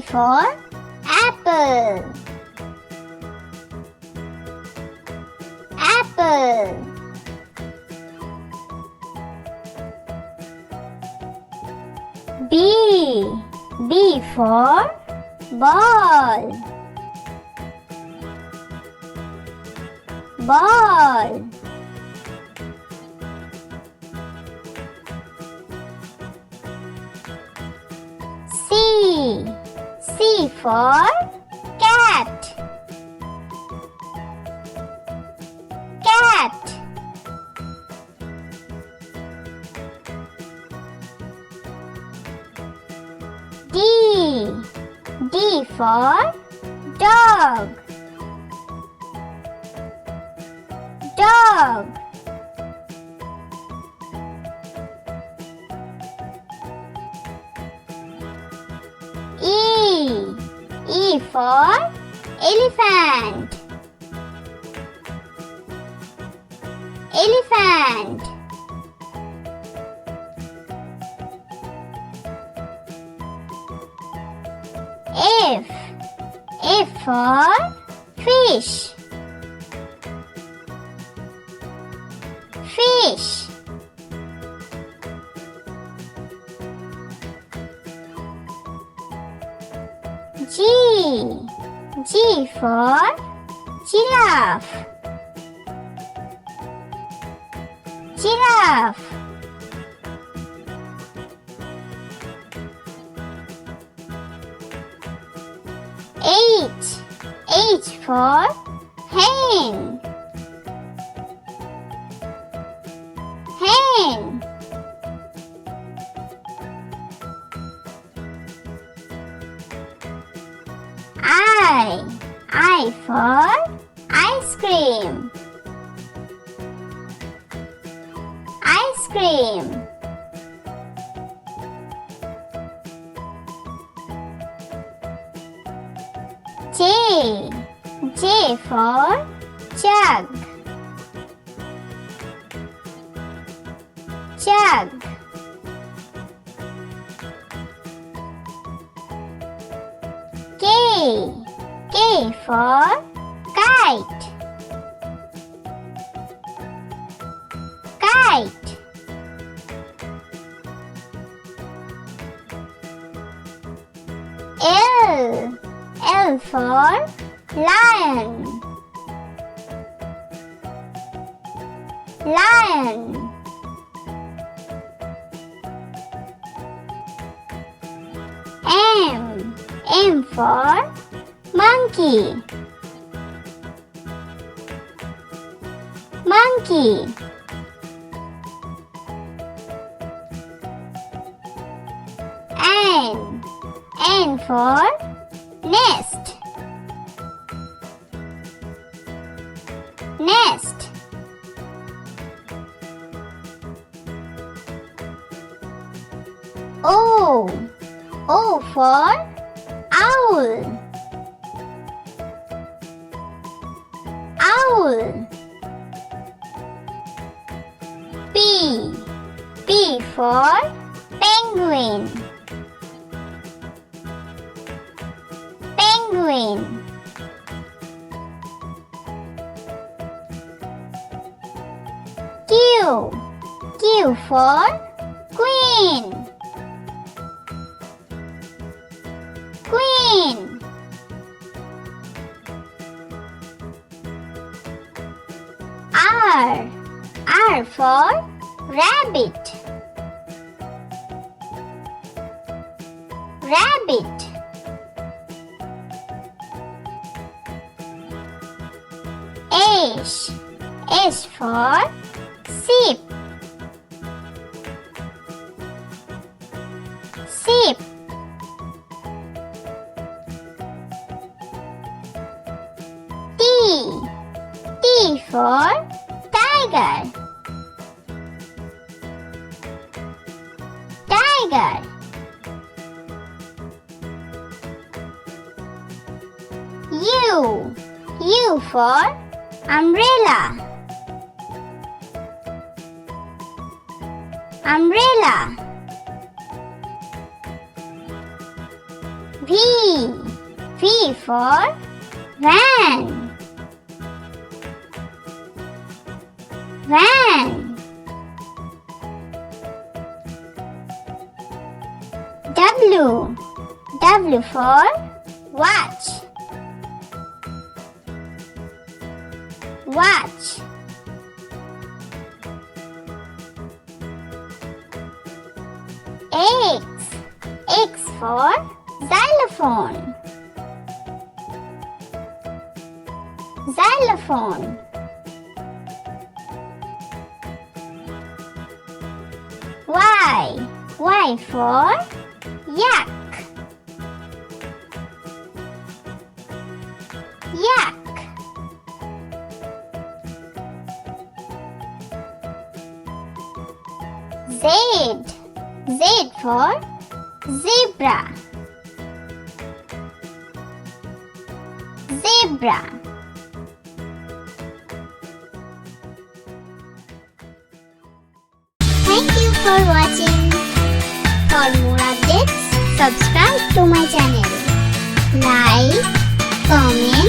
for apple. Apple. B for ball. Ball. C for cat. Cat. D for dog. Dog. E for elephant. Elephant. F for fish. Fish. G for giraffe. Giraffe. H for hen. Hen. I for ice cream. Ice cream. J for jug. Jug. K for kite. Kite. L for lion. Lion. M for monkey. Monkey. N for nest. Nest. O for owl. Owl. P for penguin. Penguin. Q for queen. Queen. R for rabbit. Rabbit. S for sheep. Sheep. T for tiger. Tiger. U for umbrella. Umbrella. V. V for van. Van. W. W for watch. Watch. X. X for xylophone. Xylophone. Y. Y for yak. Yak. Z. Z for zebra. Zebra. Thank you for watching. For more updates, subscribe to my channel. Like, comment,